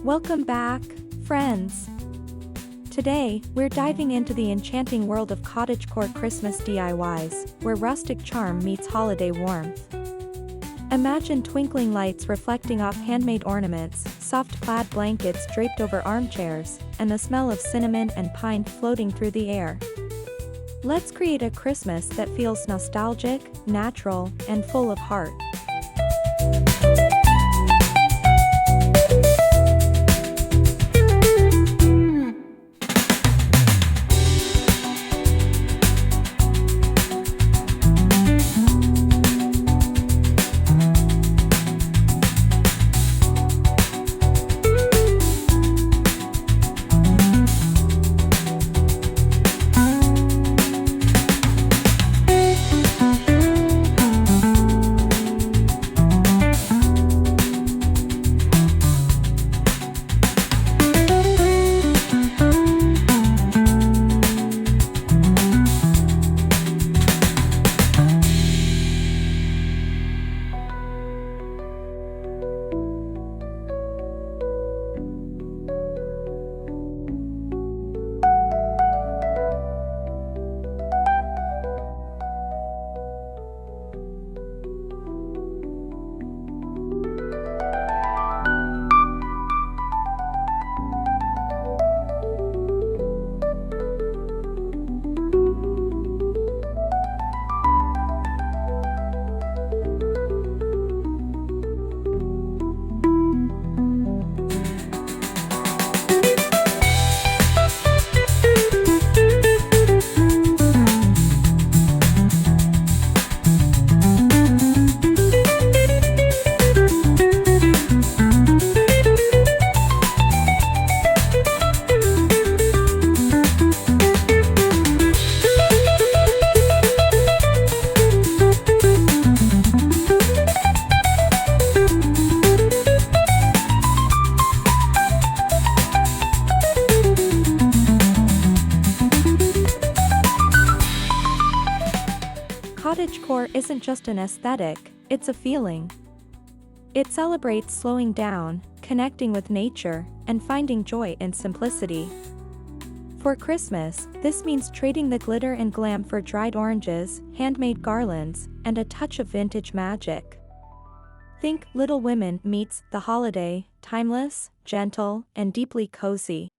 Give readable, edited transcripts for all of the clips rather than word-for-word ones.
Welcome back, friends! Today, we're diving into the enchanting world of Cottagecore Christmas DIYs, where rustic charm meets holiday warmth. Imagine twinkling lights reflecting off handmade ornaments, soft plaid blankets draped over armchairs, and the smell of cinnamon and pine floating through the air. Let's create a Christmas that feels nostalgic, natural, and full of heart. Cottagecore isn't just an aesthetic, it's a feeling. It celebrates slowing down, connecting with nature, and finding joy in simplicity. For Christmas, this means trading the glitter and glam for dried oranges, handmade garlands, and a touch of vintage magic. Think Little Women meets The Holiday, timeless, gentle, and deeply cozy.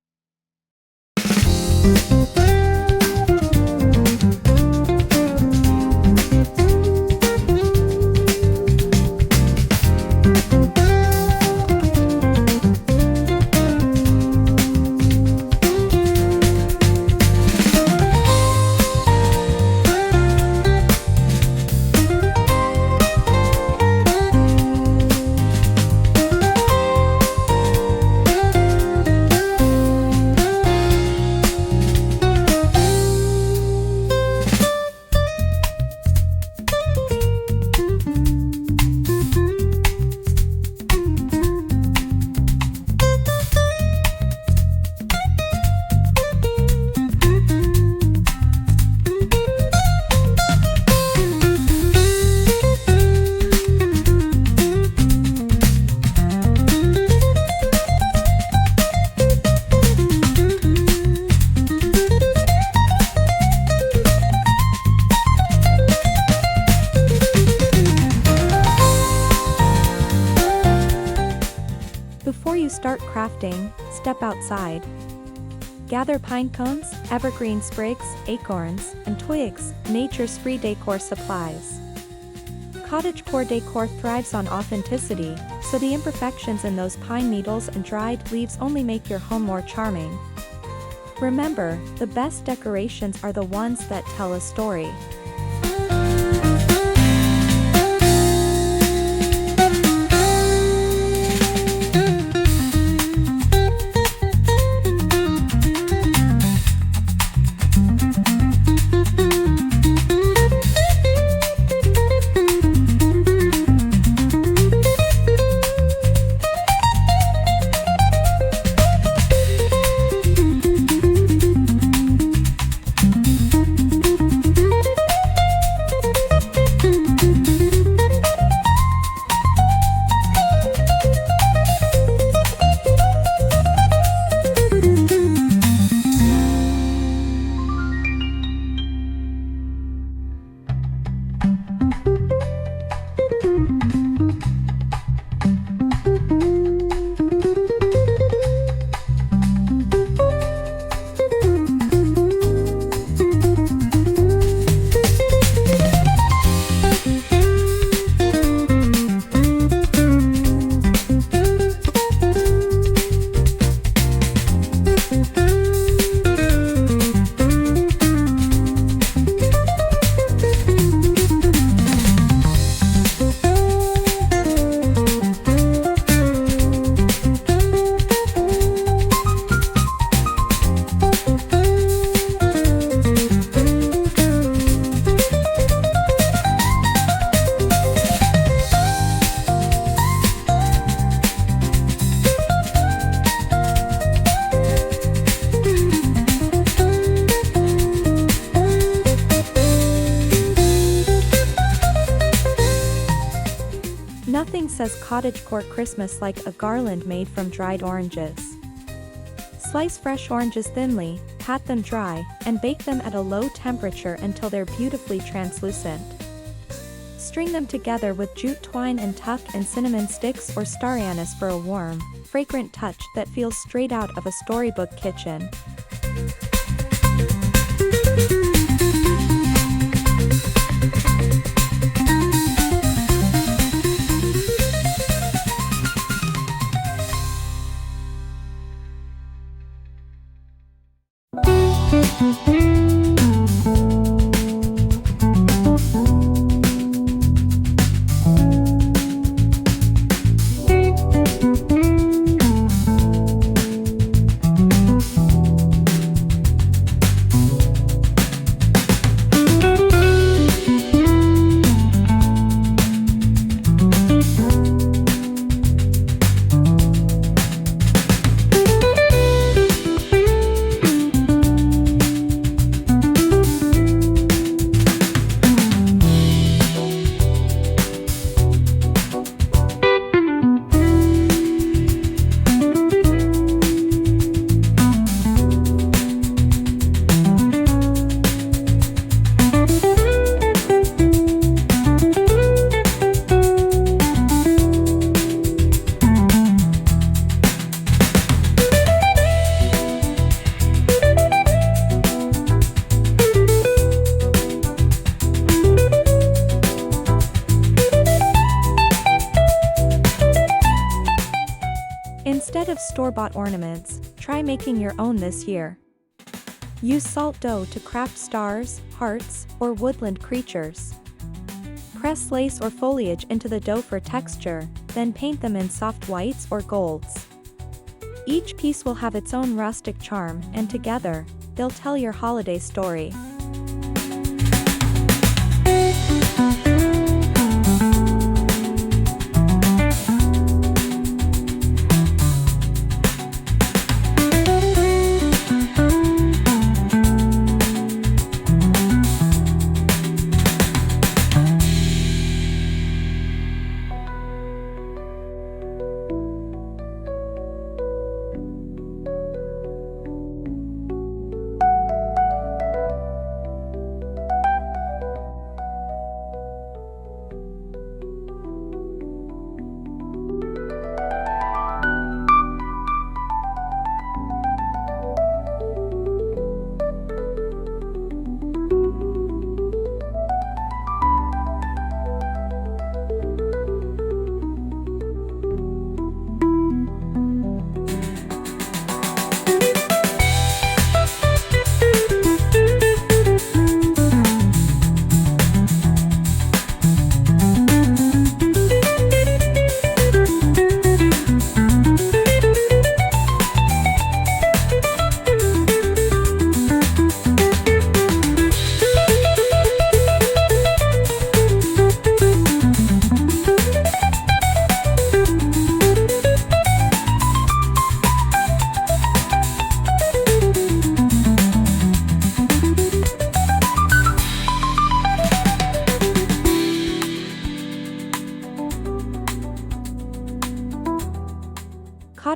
Before you start crafting, step outside. Gather pine cones, evergreen sprigs, acorns, and twigs, nature's free decor supplies. Cottagecore decor thrives on authenticity, so the imperfections in those pine needles and dried leaves only make your home more charming. Remember, the best decorations are the ones that tell a story. Nothing says Cottagecore Christmas like a garland made from dried oranges. Slice fresh oranges thinly, pat them dry, and bake them at a low temperature until they're beautifully translucent. String them together with jute twine and tuck and cinnamon sticks or star anise for a warm, fragrant touch that feels straight out of a storybook kitchen. Instead of store-bought ornaments, try making your own this year. Use salt dough to craft stars, hearts, or woodland creatures. Press lace or foliage into the dough for texture, then paint them in soft whites or golds. Each piece will have its own rustic charm, and together, they'll tell your holiday story.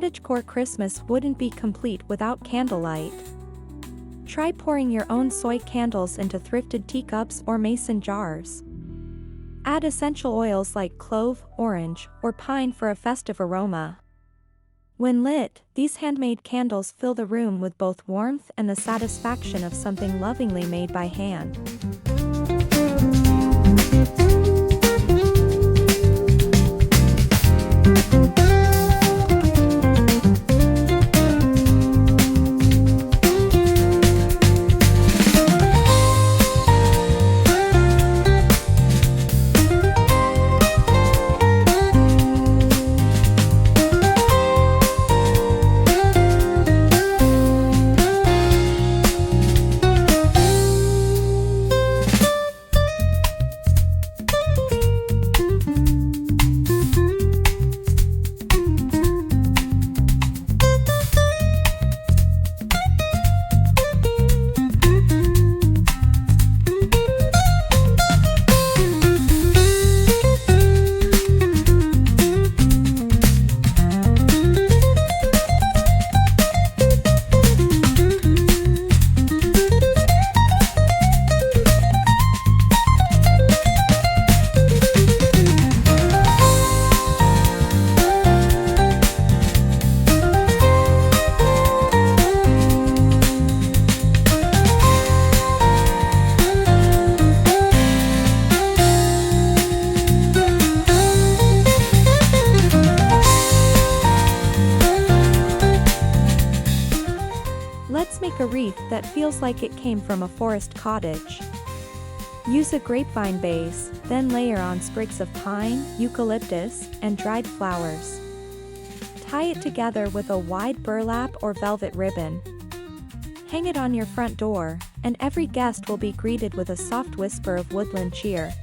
Cottagecore Christmas wouldn't be complete without candlelight. Try pouring your own soy candles into thrifted teacups or mason jars. Add essential oils like clove, orange, or pine for a festive aroma. When lit, these handmade candles fill the room with both warmth and the satisfaction of something lovingly made by hand. Let's make a wreath that feels like it came from a forest cottage. Use a grapevine base, then layer on sprigs of pine, eucalyptus, and dried flowers. Tie it together with a wide burlap or velvet ribbon. Hang it on your front door, and every guest will be greeted with a soft whisper of woodland cheer.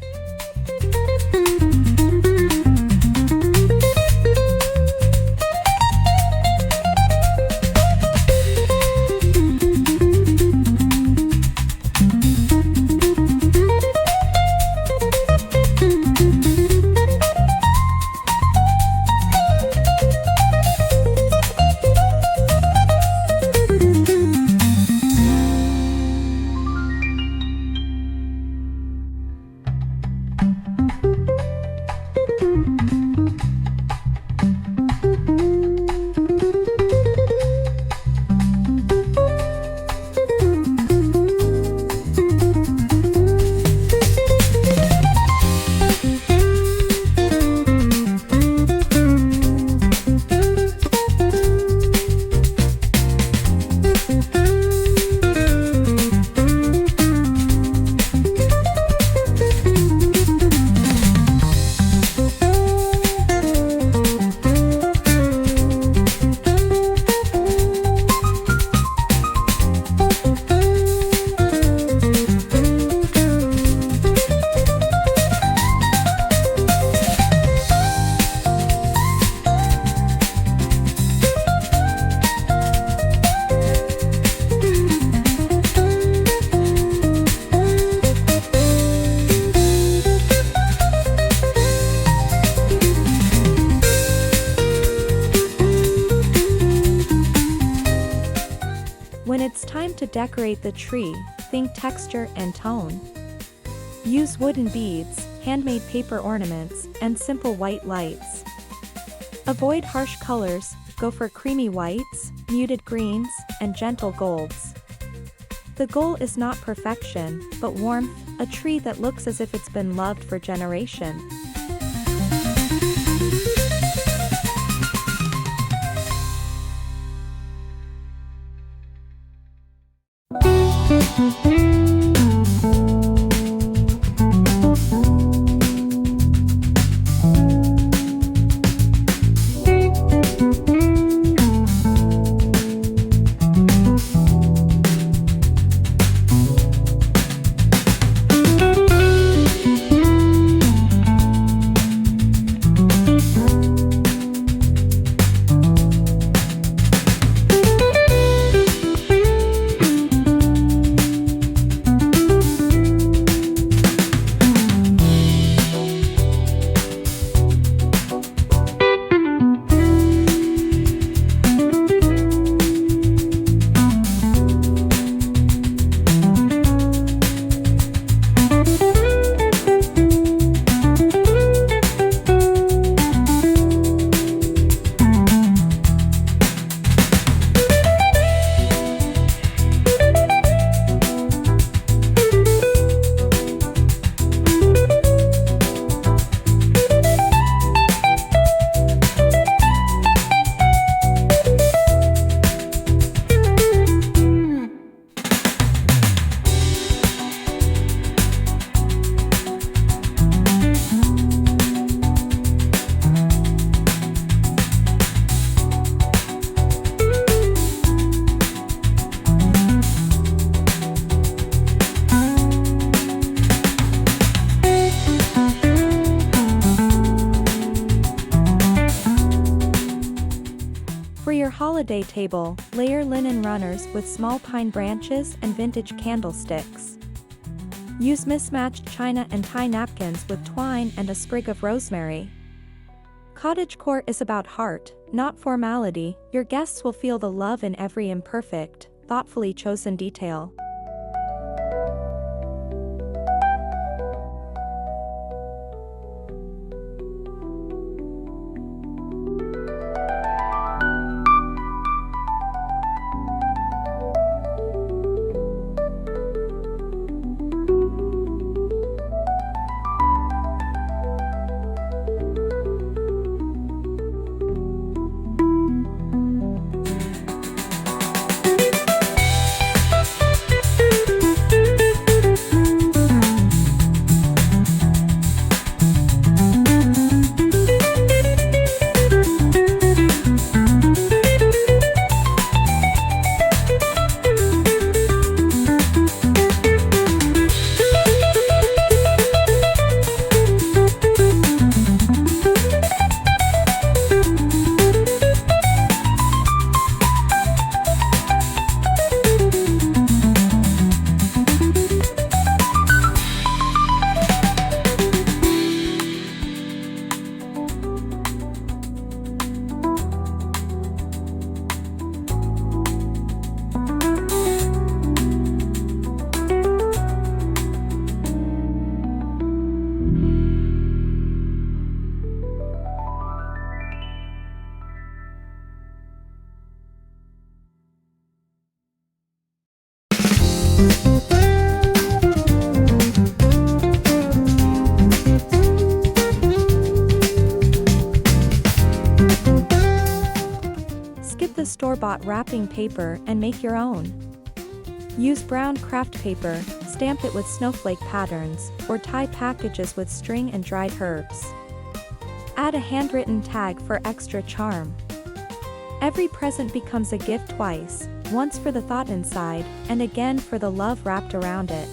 When it's time to decorate the tree, think texture and tone. Use wooden beads, handmade paper ornaments, and simple white lights. Avoid harsh colors, go for creamy whites, muted greens, and gentle golds. The goal is not perfection, but warmth, a tree that looks as if it's been loved for generations. holiday table, layer linen runners with small pine branches and vintage candlesticks. Use mismatched china and tie napkins with twine and a sprig of rosemary. Cottagecore is about heart, not formality. Your guests will feel the love in every imperfect, thoughtfully chosen detail. Skip the store-bought wrapping paper and make your own. Use brown craft paper, stamp it with snowflake patterns, or tie packages with string and dried herbs. Add a handwritten tag for extra charm. Every present becomes a gift twice, once for the thought inside, and again for the love wrapped around it.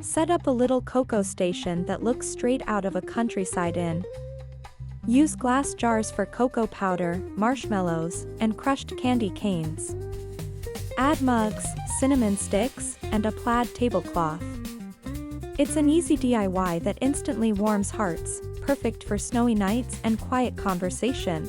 Set up a little cocoa station that looks straight out of a countryside inn. Use glass jars for cocoa powder, marshmallows, and crushed candy canes. Add mugs, cinnamon sticks, and a plaid tablecloth. It's an easy DIY that instantly warms hearts, perfect for snowy nights and quiet conversation.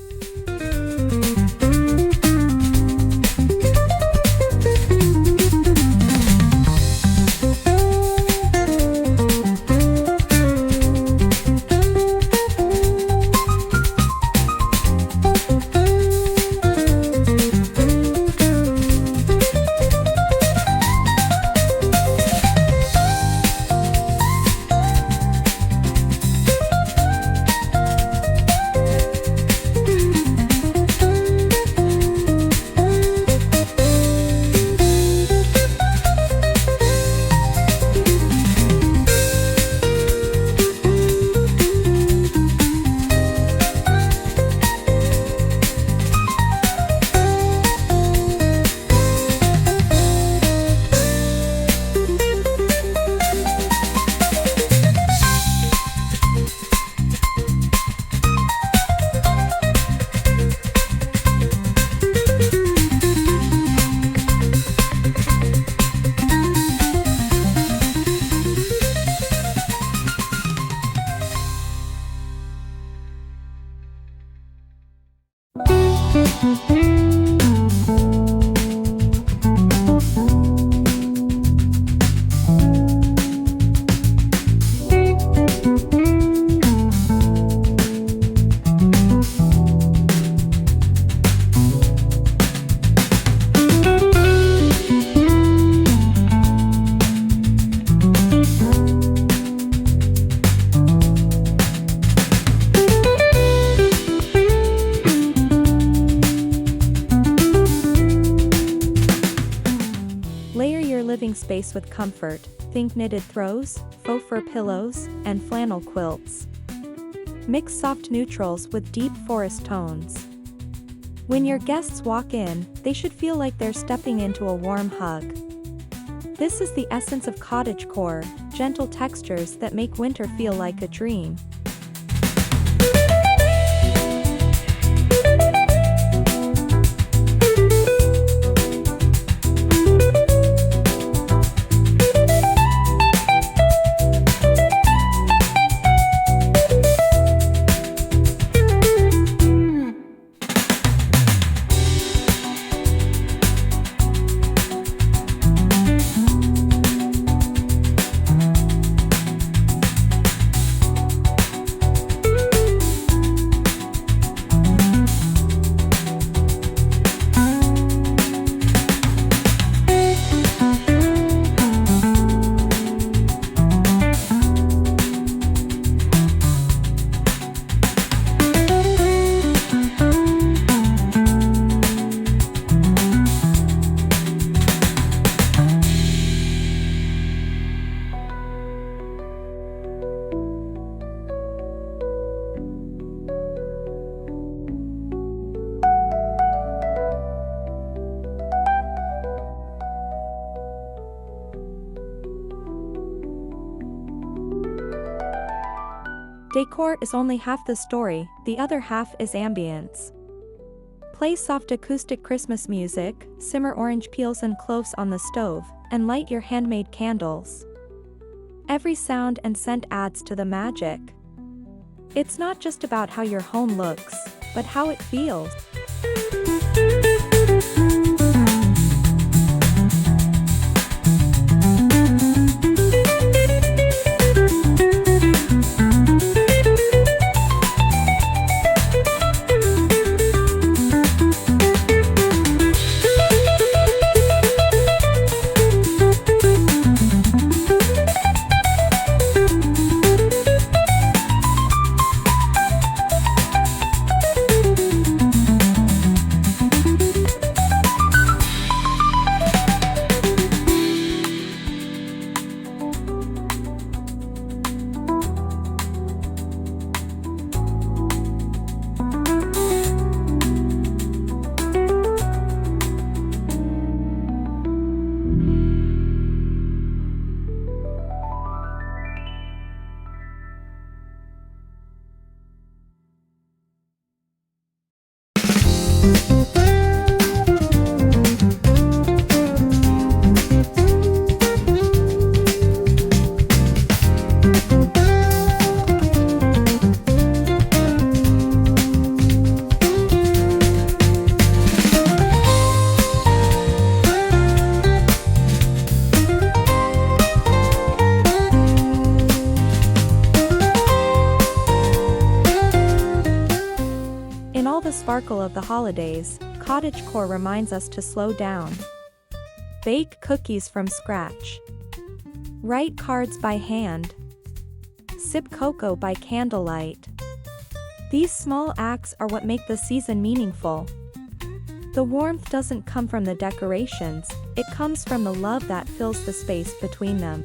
Living space with comfort, think knitted throws, faux fur pillows, and flannel quilts. Mix soft neutrals with deep forest tones. When your guests walk in, they should feel like they're stepping into a warm hug. This is the essence of cottagecore, gentle textures that make winter feel like a dream. Decor is only half the story, the other half is ambience. Play soft acoustic Christmas music, simmer orange peels and cloves on the stove, and light your handmade candles. Every sound and scent adds to the magic. It's not just about how your home looks, but how it feels. Sparkle of the holidays, cottagecore reminds us to slow down. Bake cookies from scratch. Write cards by hand. Sip cocoa by candlelight. These small acts are what make the season meaningful. The warmth doesn't come from the decorations, it comes from the love that fills the space between them.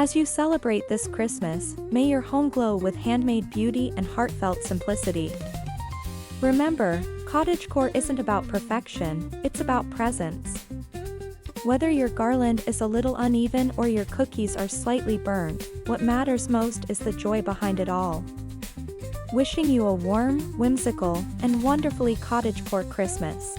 As you celebrate this Christmas, may your home glow with handmade beauty and heartfelt simplicity. Remember, cottagecore isn't about perfection, it's about presence. Whether your garland is a little uneven or your cookies are slightly burned, what matters most is the joy behind it all. Wishing you a warm, whimsical, and wonderfully cottagecore Christmas.